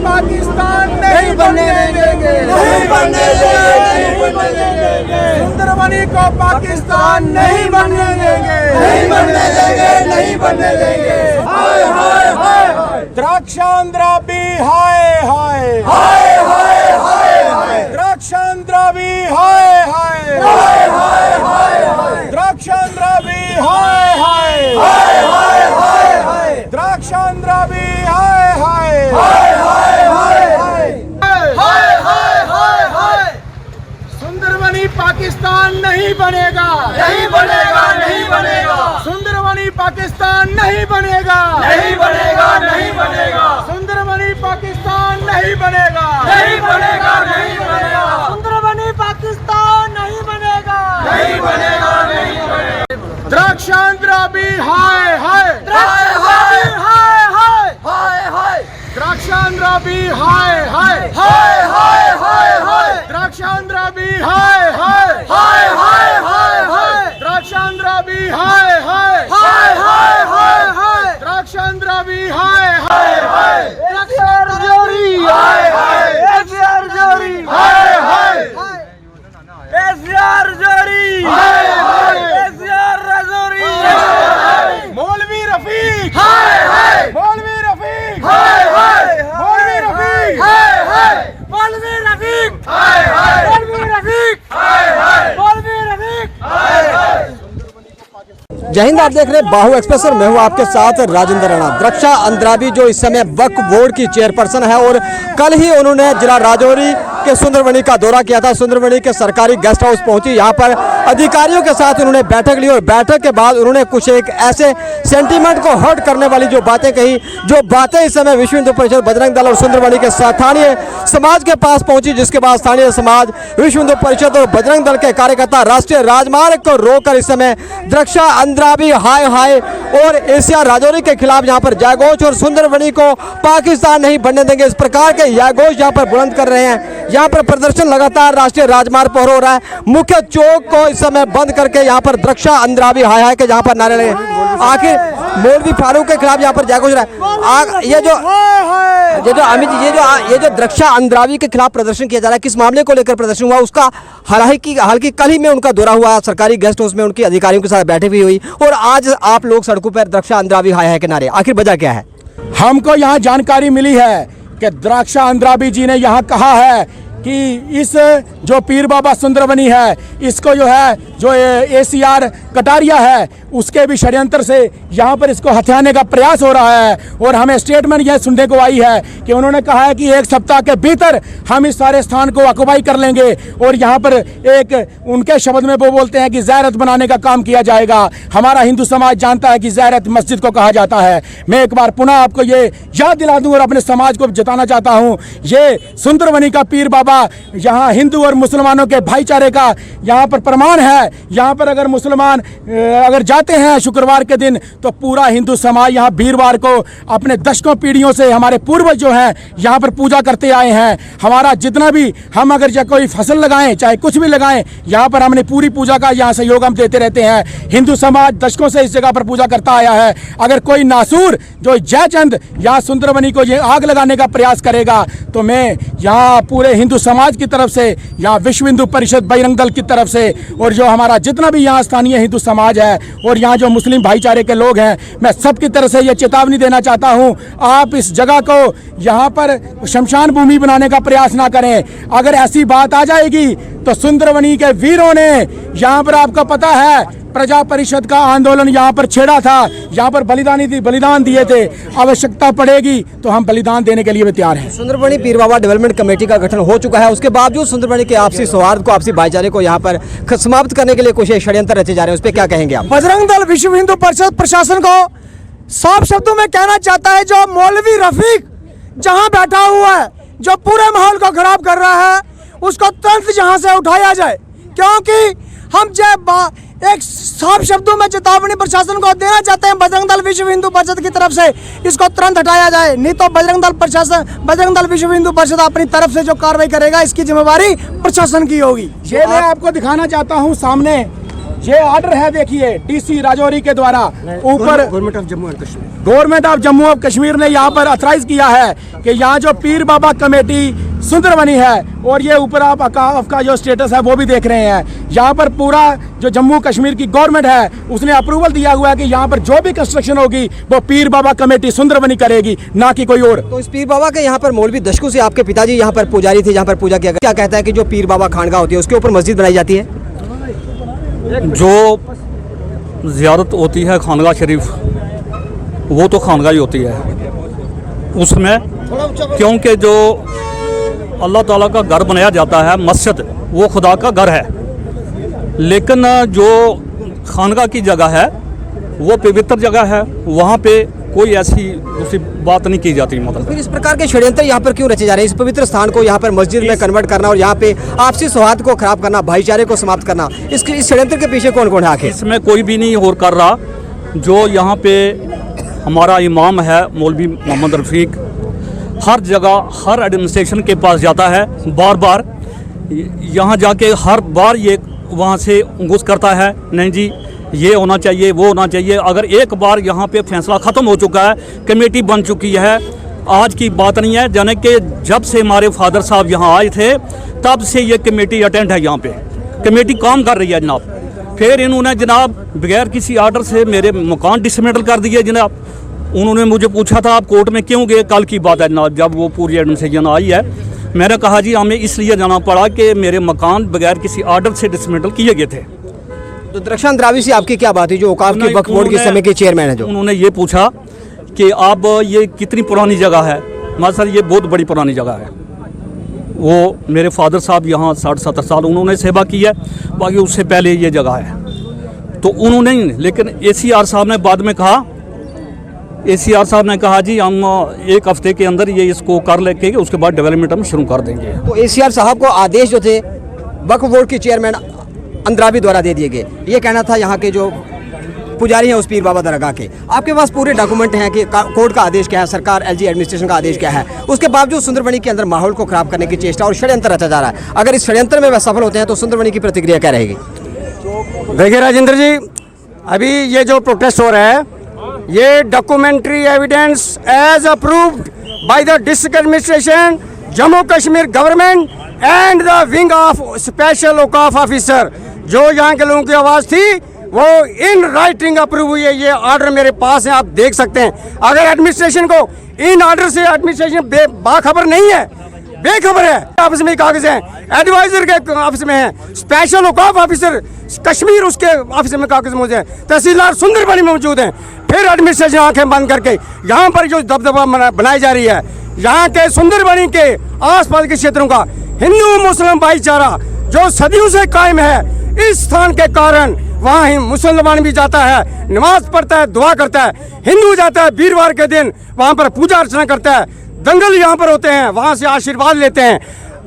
पाकिस्तान नहीं बनने देंगे, नहीं बनने देंगे। सुंदरबनी को पाकिस्तान नहीं बनने देंगे, नहीं बनने देंगे, नहीं बनने देंगे। हाय हाय हाय द्राक्षांध्रा भी हाय हाय हाय हाय हाय हाय द्राक्षांध्रा भी हाय हाय हाय हाय हाय द्राक्षांध्रा भी हाय हाय हाय हाय हाय हाय द्राक्षांध्रा भी हाय हाय हाय हाय हाय हाय हाय हाय हाय सुंदरबनी पाकिस्तान नहीं बनेगा, नहीं बनेगा, नहीं बनेगा। सुंदरबनी पाकिस्तान नहीं बनेगा, नहीं बनेगा, नहीं बनेगा। सुंदरबनी पाकिस्तान नहीं बनेगा, नहीं बनेगा, नहीं बनेगा। सुंदरबनी पाकिस्तान नहीं बनेगा, नहीं बनेगा, नहीं बनेगा। द्राक्षांध्रा भी हाय हाय हाय हाय हाय हाय हाय हाय द्राक्षांध्रा भी हाय हाय हाय हाय हाय हाय द्राक्षांध्रा भी हाय हाय हाय हाय हाय हाय द्राक्षांध्रा भी हाय हाय हाय हाय हाय हाय द्राक्षांध्रा भी हाय हाय हाय एसआर जोरी हाय हाय एसआर जोरी हाय हाय एसआर जोरी हाय हाय एसआर जोरी मौलवी रफीक हाय हाय मौलवी रफीक हाय हाय मौलवी रफीक हाय हाय मौलवी रफीक हाय हाय मौलवी रफीक हाय हाय मौलवी रफीक हाय हाय। जय हिंद, आप देख रहे हैं बाहु एक्सप्रेस और मैं हूं आपके साथ राजेंद्र राणा। द्रक्षा अंद्राबी जो इस समय वक्फ बोर्ड की चेयरपर्सन है और कल ही उन्होंने जिला राजौरी के सुंदरबनी का दौरा किया था। सुंदरबनी के सरकारी गेस्ट हाउस पहुंची, यहां पर अधिकारियों के साथ उन्होंने बैठक ली और बैठक के बाद उन्होंने कुछ एक ऐसे सेंटीमेंट को हर्ट करने वाली जो बातें कही, जो बातें इस समय विश्व हिंदू परिषद, बजरंग दल और सुंदरबनी के स्थानीय समाज के पास पहुंची, जिसके बाद स्थानीय समाज, विश्व हिंदू परिषद और बजरंग दल के कार्यकर्ता राष्ट्रीय राजमार्ग को रोककर इस समय द्रक्षा अंद्राबी हाय हाय और एशिया राजौरी के खिलाफ यहां पर जयघोष और सुंदरबनी को पाकिस्तान नहीं बनने देंगे, इस प्रकार के जयघोष यहां पर बुलंद कर रहे हैं। यहां पर प्रदर्शन लगातार राष्ट्रीय राजमार्ग पर हो रहा है। मुख्य चौक को इस समय बंद करके यहां पर द्रक्षा अंद्राबी हाय हाय के जहां पर नारे लगे। आखिर मौलवी फारूक के खिलाफ यहां पर जयघोष रहा है। ये जो अमित जी, ये जो द्रक्षा अंद्राबी के खिलाफ प्रदर्शन किया जा रहा है, किस मामले को लेकर प्रदर्शन हुआ? उसका हालांकि कल ही में उनका दौरा हुआ, सरकारी गेस्ट हाउस में उनकी अधिकारियों के साथ बैठक भी हुई और आज आप लोग सड़कों पर द्रक्षा अंद्राबी हाय हाय के नारे, आखिर वजह क्या है? हमको यहाँ जानकारी मिली है कि द्रक्षा अंद्राबी जी ने यहाँ कहा है कि इस जो पीर बाबा सुंदरबनी है, इसको जो एसीआर कटारिया है, उसके भी षड्यंत्र से यहाँ पर इसको हथियाने का प्रयास हो रहा है। और हमें स्टेटमेंट यह सुनने को आई है कि उन्होंने कहा है कि 1 सप्ताह के भीतर हम इस सारे स्थान को ऑक्युपाई कर लेंगे और यहाँ पर एक उनके शब्द में वो बोलते हैं कि ज़ायरत बनाने का काम किया जाएगा। हमारा हिंदू समाज जानता है कि ज़ायरत मस्जिद को कहा जाता है। मैं एक बार पुनः आपको ये याद दिला दूँ और अपने समाज को जताना चाहता हूँ, ये सुंदरबनी का पीर बाबा यहाँ हिंदू और मुसलमानों के भाईचारे का यहाँ पर प्रमाण है। यहाँ पर अगर मुसलमान अगर जाते हैं शुक्रवार के दिन तो पूरा हिंदू समाज यहाँ वीरवार को अपने दशकों पीढ़ियों से हमारे पूर्वज जो हैं यहाँ पर पूजा करते आए हैं। हमारा जितना भी हम अगर कोई फसल लगाएं, चाहे कुछ भी लगाएं, यहाँ पर हमने पूरी पूजा का यहाँ सहयोग हम देते रहते हैं। हिंदू समाज दशकों से इस जगह पर पूजा करता आया है। अगर कोई नासूर जो जयचंद यहाँ सुंदरबनी को ये आग लगाने का प्रयास करेगा तो मैं यहाँ पूरे हिंदू समाज की तरफ से, यहाँ विश्व हिंदू परिषद बजरंग दल की तरफ से और जो हमारा जितना भी यहाँ स्थानीय हिंदू समाज है और यहाँ जो मुस्लिम भाईचारे के लोग हैं, मैं सबकी तरफ से ये चेतावनी देना चाहता हूँ, आप इस जगह को यहाँ पर शमशान भूमि बनाने का प्रयास ना करें। अगर ऐसी बात आ जाएगी तो सुंदरबनी के वीरों ने यहाँ पर, आपको पता है, प्रजा परिषद का आंदोलन यहाँ पर छेड़ा था, यहाँ पर बलिदान दिए थे। आवश्यकता पड़ेगी तो हम बलिदान देने के लिए भी तैयार हैं। सुंदरबनी पीर बाबा डेवलपमेंट कमेटी का गठन हो चुका है, उसके बावजूद सुंदरबनी के आपसी सौहार्द को, आपसी भाईचारे को यहाँ पर समाप्त करने के लिए कुछ षड्यंत्र रचे जा रहे हैं, उस पर क्या कहेंगे आप? बजरंग दल विश्व हिंदू परिषद प्रशासन को साफ शब्दों में कहना चाहता है, जो मौलवी रफीक जहाँ बैठा हुआ है, जो पूरे माहौल को खराब कर रहा है, उसको तुरंत जहाँ से उठाया जाए। क्योंकि हम एक साफ शब्दों में चेतावनी प्रशासन को देना चाहते हैं, बजरंग दल विश्व हिंदू परिषद की तरफ से इसको तुरंत हटाया जाए, नहीं तो बजरंग दल विश्व हिंदू परिषद अपनी तरफ से जो कार्रवाई करेगा, इसकी जिम्मेवारी प्रशासन की होगी। ये मैं आपको दिखाना चाहता हूँ सामने, ये ऑर्डर है, देखिए डीसी राजौरी के द्वारा ऊपर government of Jammu and Kashmir, government of Jammu और कश्मीर ने यहाँ पर अथराइज किया है कि यहाँ जो पीर बाबा कमेटी सुंदरबनी है, और ये ऊपर आप अकाफ का जो स्टेटस है वो भी देख रहे हैं, यहाँ पर पूरा जो जम्मू कश्मीर की गवर्नमेंट है उसने अप्रूवल दिया हुआ है कि यहाँ पर जो भी कंस्ट्रक्शन होगी वो पीर बाबा कमेटी सुंदरबनी करेगी, ना कि कोई और। तो इस पीर बाबा के यहाँ पर मौलवी दशकों से आपके पिताजी यहाँ पर पुजारी थे, यहाँ पर पूजा किया, क्या कहता है कि जो पीर बाबा खानगाह होती है उसके ऊपर मस्जिद बनाई जाती है? जो ज़ियारत होती है खानगा शरीफ, वो तो खानगा ही होती है उसमें, क्योंकि जो अल्लाह ताला का घर बनाया जाता है मस्जिद, वो खुदा का घर है, लेकिन जो खानगा की जगह है वो पवित्र जगह है, वहाँ पे कोई ऐसी दूसरी बात नहीं की जाती। मतलब फिर इस प्रकार के षड्यंत्र यहाँ पर क्यों रचे जा रहे हैं? इस पवित्र स्थान को यहाँ पर मस्जिद में कन्वर्ट करना और यहाँ पे आपसी सौहार्द को खराब करना, भाईचारे को समाप्त करना, इस षड्यंत्र के पीछे कौन कौन है आखिर? इसमें कोई भी नहीं और कर रहा। जो यहाँ पे हमारा इमाम है मौलवी मोहम्मद रफ़ीक, हर जगह हर एडमिनिस्ट्रेशन के पास जाता है, बार बार यहाँ जाके हर बार ये वहाँ से गुस करता है, नहीं जी ये होना चाहिए, वो होना चाहिए। अगर एक बार यहाँ पे फैसला ख़त्म हो चुका है, कमेटी बन चुकी है, आज की बात नहीं है, जाने कि जब से हमारे फादर साहब यहाँ आए थे तब से ये कमेटी अटेंड है, यहाँ पे कमेटी काम कर रही है जनाब। फिर इन्होंने जनाब बगैर किसी आर्डर से मेरे मकान डिसमेंटल कर दिए जनाब। उन्होंने मुझे पूछा था आप कोर्ट में क्यों गए, कल की बात है जनाब, जब वो पूरी एडमिनिस्ट्रेशन आई है। मैंने कहा जी हमें इसलिए जाना पड़ा कि मेरे मकान बगैर किसी आर्डर से डिसमेंटल किए गए थे। तो द्रक्षा अंद्राबी से आपकी क्या बात हुई, जो औकाफ की वक्फ बोर्ड के समय के चेयरमैन है? जो उन्होंने ये पूछा कि आप ये कितनी पुरानी जगह है। मैं सर ये बहुत बड़ी पुरानी जगह है, वो मेरे फादर साहब यहाँ 60-70 साल उन्होंने सेवा की है, बाकी उससे पहले ये जगह है। तो उन्होंने, लेकिन ACR साहब ने बाद में कहा, ACR साहब ने कहा जी हम एक हफ्ते के अंदर ये इसको कर लेके उसके बाद डेवलपमेंट हम शुरू कर देंगे। तो ACR साहब को आदेश जो थे वक्फ बोर्ड के चेयरमैन अंद्राबी द्वारा दे दिए गए, ये कहना था यहाँ के जो पुजारी हैं उस पीर बाबा दरगाह के। आपके पास पूरे डॉक्यूमेंट हैं कि कोर्ट का आदेश क्या है, सरकार LG एडमिनिस्ट्रेशन का आदेश क्या है, उसके बावजूद सुंदरबनी के अंदर माहौल को खराब करने की चेष्टा और षड्यंत्र रचा जा रहा है। अगर इस षड्यंत्र में वह सफल होते हैं तो सुंदरबनी की प्रतिक्रिया क्या रहेगी? देखिए राजेंद्र जी, अभी ये जो प्रोटेस्ट हो रहा है ये documentary evidence as approved by the district administration, Jammu Kashmir government and the wing of special Auqaf officer, जो यहाँ के लोगों की आवाज़ थी वो इन राइटिंग अप्रूव हुई है। ये ऑर्डर मेरे पास है, आप देख सकते हैं। अगर एडमिनिस्ट्रेशन को इन ऑर्डर से एडमिनिस्ट्रेशन बाखबर नहीं है, बेखबर है, ऑफिस में कागज हैं, एडवाइजर के ऑफिस में है, स्पेशल औकाफ ऑफिसर कश्मीर उसके ऑफिस में कागज मौजूद हैं, तहसीलदार सुंदरबनी में मौजूद हैं। फिर एडमिनिस्ट्रेशन आंखें बंद करके यहाँ पर जो दबदबा बनाई जा रही है, यहाँ के सुंदरबनी के आसपास के क्षेत्रों का हिंदू मुस्लिम भाईचारा जो सदियों से कायम है, इस स्थान के कारण वहाँ ही मुसलमान भी जाता है, नमाज पढ़ता है, दुआ करता है, हिंदू जाता है वीरवार के दिन वहाँ पर पूजा अर्चना करता है, दंगल यहाँ पर होते हैं, वहाँ से आशीर्वाद लेते हैं।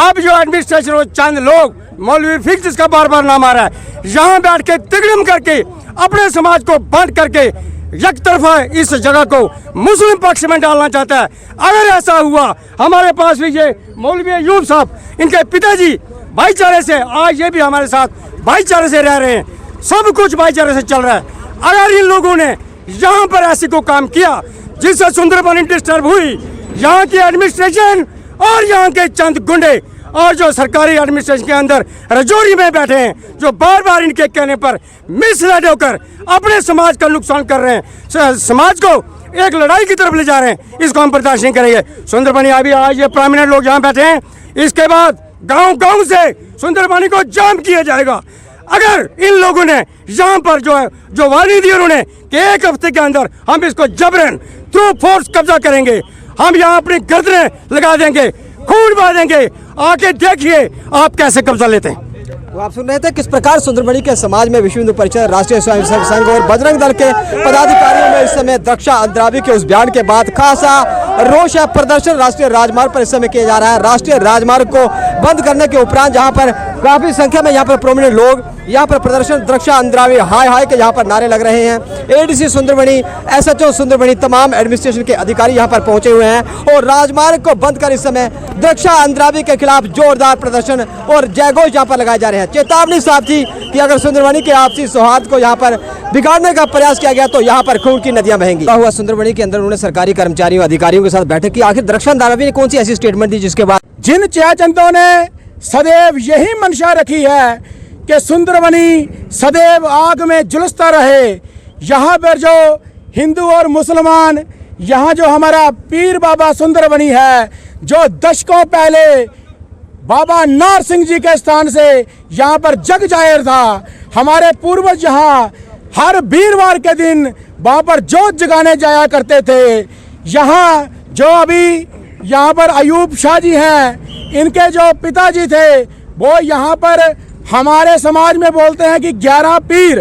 अब जो एडमिनिस्ट्रेशन और चंद लोग, मौलवी फिक्स जिसका बार बार नाम आ रहा है, यहाँ बैठ के तिगड़म करके अपने समाज को बांट करके एक तरफा इस जगह को मुस्लिम पक्ष में डालना चाहता है। अगर ऐसा हुआ, हमारे पास भी ये मौलवी अयूब साहब, इनके पिताजी भाईचारे से, आज ये भी हमारे साथ भाईचारे से रह रहे हैं, सब कुछ भाईचारे से चल रहा है। अगर इन लोगों ने यहाँ पर ऐसी को काम किया जिससे सुंदरबनी डिस्टर्ब हुई, यहाँ की एडमिनिस्ट्रेशन और यहाँ के चंद गुंडे और जो सरकारी एडमिनिस्ट्रेशन के अंदर रजौरी में बैठे हैं, जो बार बार इनके कहने पर मिसलेड होकर अपने समाज का नुकसान कर रहे हैं, समाज को एक लड़ाई की तरफ ले जा रहे हैं, इसको हम बर्दाश्त नहीं करेंगे। सुंदरबनी अभी आज ये प्रोमिनेंट लोग यहाँ बैठे हैं, इसके बाद गांव-गांव से सुंदरबनी को जाम किया जाएगा। अगर इन लोगों ने यहाँ पर जो वार्निंग दी उन्होंने कि एक हफ्ते के अंदर हम इसको जबरन थ्रू फोर्स कब्जा करेंगे, हम यहाँ अपनी गर्दनें लगा देंगे, खून बहा देंगे, आके देखिए आप कैसे कब्जा लेते हैं। तो आप सुन रहे थे किस प्रकार सुंदरबनी के समाज में विश्व हिंदू परिषद, राष्ट्रीय स्वयंसेवक संघ और बजरंग दल के पदाधिकारियों में इस समय द्रक्षा अंद्राबी के उस बयान के बाद खासा रोष है। प्रदर्शन राष्ट्रीय राजमार्ग पर इस समय किया जा रहा है। राष्ट्रीय राजमार्ग को बंद करने के उपरांत जहां पर काफ़ी संख्या में यहाँ पर प्रोमिनेंट लोग यहाँ पर प्रदर्शन द्रक्षा अंद्रावी हाय हाय के यहाँ पर नारे लग रहे हैं। एडीसी सुंदरबनी, एसएचओ सुंदरबनी, तमाम एडमिनिस्ट्रेशन के अधिकारी यहाँ पर पहुंचे हुए हैं और राजमार्ग को बंद कर इस समय द्रक्षा अंद्रावी के खिलाफ जोरदार प्रदर्शन और जयघोष यहाँ पर लगाए जा रहे हैं। चेतावनी साफ थी कि अगर सुंदरबनी के आपसी सौहार्द को यहाँ पर बिगाड़ने का प्रयास किया गया तो यहाँ पर खून की नदियां बहेंगी। हुआ सुंदरबनी के अंदर उन्होंने सरकारी कर्मचारियों अधिकारियों के साथ बैठक की। आखिर द्रक्षा अंद्रावी ने कौन सी ऐसी स्टेटमेंट दी जिसके बाद जिन जयचंदों ने सदैव यही मंशा रखी है कि सुंदरबनी सदैव आग में झुलसता रहे, यहाँ पर जो हिंदू और मुसलमान, यहाँ जो हमारा पीर बाबा सुंदरबनी है, जो दशकों पहले बाबा नार सिंह जी के स्थान से यहाँ पर जग जाहिर था, हमारे पूर्वज यहाँ हर वीरवार के दिन वहाँ पर जोत जगाने जाया करते थे। यहाँ जो अभी यहाँ पर अयूब शाह जी हैं, इनके जो पिताजी थे वो यहाँ पर हमारे समाज में बोलते हैं कि 11 पीर।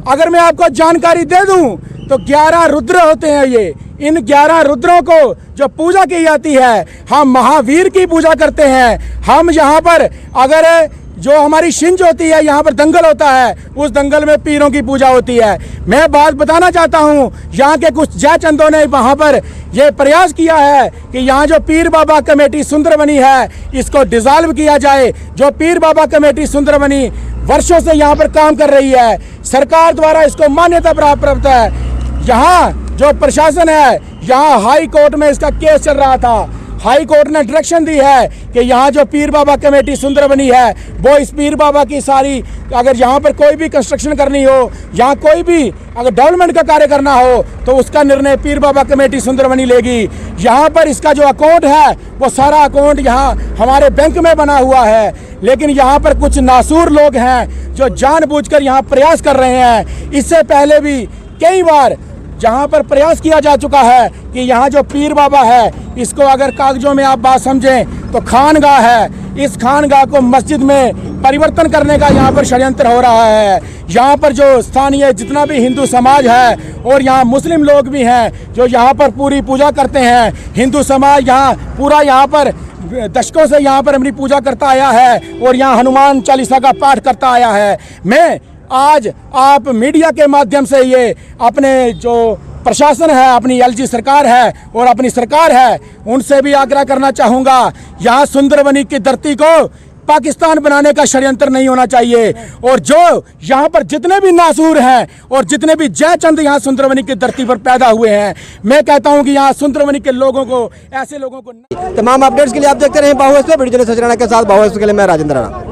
अगर मैं आपको जानकारी दे दूं तो 11 रुद्र होते हैं ये। इन 11 रुद्रों को जो पूजा की जाती है, हम महावीर की पूजा करते हैं। हम यहाँ पर अगर जो हमारी शिंज होती है, यहाँ पर दंगल होता है, उस दंगल में पीरों की पूजा होती है। मैं बात बताना चाहता हूँ, यहाँ के कुछ जयचंदों ने वहाँ पर ये प्रयास किया है कि यहाँ जो पीर बाबा कमेटी सुंदरबनी है इसको डिसॉल्व किया जाए। जो पीर बाबा कमेटी सुंदरबनी वर्षों से यहाँ पर काम कर रही है, सरकार द्वारा इसको मान्यता प्राप्त है। यहाँ जो प्रशासन है, यहाँ हाई कोर्ट में इसका केस चल रहा था। हाई कोर्ट ने डायरेक्शन दी है कि यहाँ जो पीर बाबा कमेटी सुंदरबनी है वो इस पीर बाबा की सारी, अगर यहाँ पर कोई भी कंस्ट्रक्शन करनी हो, यहाँ कोई भी अगर डेवलपमेंट का कार्य करना हो तो उसका निर्णय पीर बाबा कमेटी सुंदरबनी लेगी। यहाँ पर इसका जो अकाउंट है वो सारा अकाउंट यहाँ हमारे बैंक में बना हुआ है, लेकिन यहाँ पर कुछ नासूर लोग हैं जो जानबूझकर यहाँ प्रयास कर रहे हैं। इससे पहले भी कई बार जहाँ पर प्रयास किया जा चुका है कि यहाँ जो पीर बाबा है इसको अगर कागजों में आप बात समझें तो खानगाह है, इस खानगाह को मस्जिद में परिवर्तन करने का यहाँ पर षड्यंत्र हो रहा है। यहाँ पर जो स्थानीय जितना भी हिंदू समाज है और यहाँ मुस्लिम लोग भी हैं जो यहाँ पर पूरी पूजा करते हैं। हिंदू समाज यहाँ पूरा यहाँ पर दशकों से यहाँ पर अपनी पूजा करता आया है और यहाँ हनुमान चालीसा का पाठ करता आया है। मैं आज आप मीडिया के माध्यम से ये अपने जो प्रशासन है, अपनी एलजी सरकार है और अपनी सरकार है, उनसे भी आग्रह करना चाहूँगा, यहाँ सुंदरबनी की धरती को पाकिस्तान बनाने का षड्यंत्र नहीं होना चाहिए। और जो यहाँ पर जितने भी नासूर हैं और जितने भी जयचंद यहाँ सुंदरबनी की धरती पर पैदा हुए हैं, मैं कहता हूँ कि यहाँ सुंदरबनी के लोगों को, ऐसे लोगों को। तमाम अपडेट्स के लिए आप देखते रहे बाहु एक्सप्रेस, वीडियो जर्नलिस्ट सचराना के साथ बाहु एक्सप्रेस के लिए मैं राजेंद्र राणा।